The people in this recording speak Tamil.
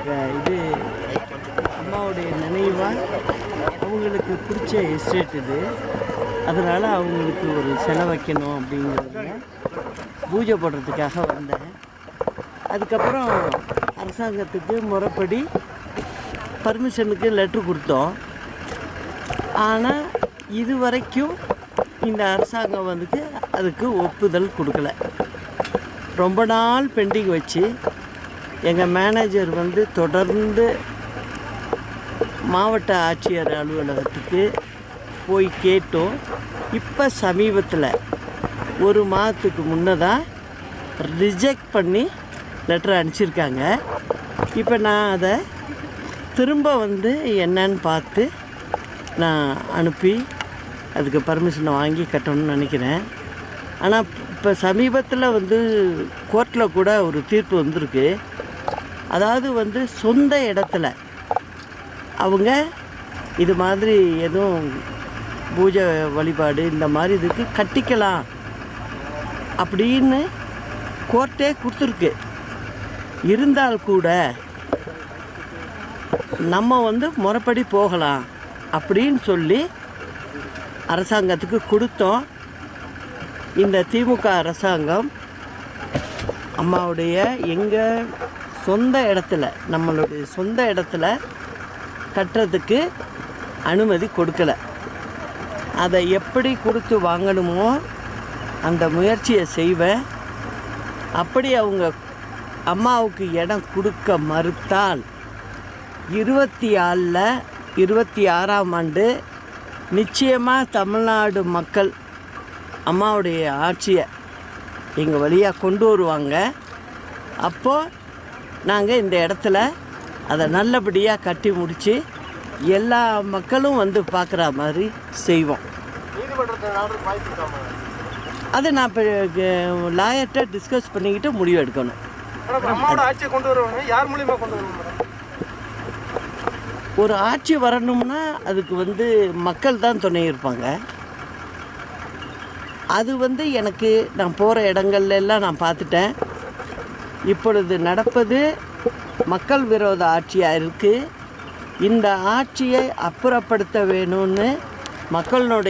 இது அம்மாவுடைய நினைவாக அவங்களுக்கு பிடிச்ச எஸ்டேட் இது. அதனால் அவங்களுக்கு ஒரு செலவு வைக்கணும் அப்படிங்கிறத பூஜை போடுறதுக்காக வந்தேன். அதுக்கப்புறம் அரசாங்கத்துக்கு முறைப்படி பர்மிஷனுக்கு லெட்ரு கொடுத்தோம். ஆனால் இது வரைக்கும் இந்த அரசாங்கம் அதுக்கு ஒப்புதல் கொடுக்கல. ரொம்ப நாள் பெண்டிங் வச்சு எங்கள் மேனேஜர் தொடர்ந்து மாவட்ட ஆட்சியர் அலுவலகத்துக்கு போய் கேட்டோம். இப்போ சமீபத்தில் ஒரு மாதத்துக்கு முன்னதாக ரிஜெக்ட் பண்ணி லெட்டர் அனுப்பிச்சிருக்காங்க. இப்போ நான் அதை திரும்ப என்னன்னு பார்த்து நான் அனுப்பி அதுக்கு பர்மிஷனை வாங்கி கட்டணும்னு நினைக்கிறேன். ஆனால் இப்போ சமீபத்தில் கோர்ட்டில் கூட ஒரு தீர்ப்பு வந்திருக்கு. அதாவது சொந்த இடத்துல அவங்க இது மாதிரி எதுவும் பூஜை வழிபாடு இந்த மாதிரி இதுக்கு கட்டிக்கலாம் அப்படின்னு கோர்ட்டே கொடுத்துருக்கு. இருந்தால் கூட நம்ம முறைப்படி போகலாம் அப்படின்னு சொல்லி அரசாங்கத்துக்கு கொடுத்தோம். இந்த திமுக அரசாங்கம் அம்மாவுடைய எங்கள் சொந்த இடத்துல நம்மளுடைய சொந்த இடத்துல கட்டுறதுக்கு அனுமதி கொடுக்கலை. அதை எப்படி கொடுத்து வாங்கணுமோ அந்த முயற்சியை செய்வேன். அப்படி அவங்க அம்மாவுக்கு இடம் கொடுக்க மறுத்தால் 26ஆம் ஆண்டு நிச்சயமாக தமிழ்நாடு மக்கள் அம்மாவுடைய ஆட்சியை எங்கள் வழியாக கொண்டு வருவாங்க. அப்போது நாங்கள் இந்த இடத்துல அதை நல்லபடியாக கட்டி முடித்து எல்லா மக்களும் பார்க்குற மாதிரி செய்வோம். அது நான் இப்போ லாயர்கிட்ட டிஸ்கஸ் பண்ணிக்கிட்டு முடிவு எடுக்கணும். ஒரு ஆட்சி வரணும்னா அதுக்கு மக்கள் தான் துணை இருப்பாங்க. அது எனக்கு நான் போகிற இடங்கள்ல எல்லாம் நான் பார்த்துட்டேன். இப்பொழுது நடப்பது மக்கள் விரோத ஆட்சியாக இருக்குது. இந்த ஆட்சியை அப்புறப்படுத்த வேணும்னு மக்களுடைய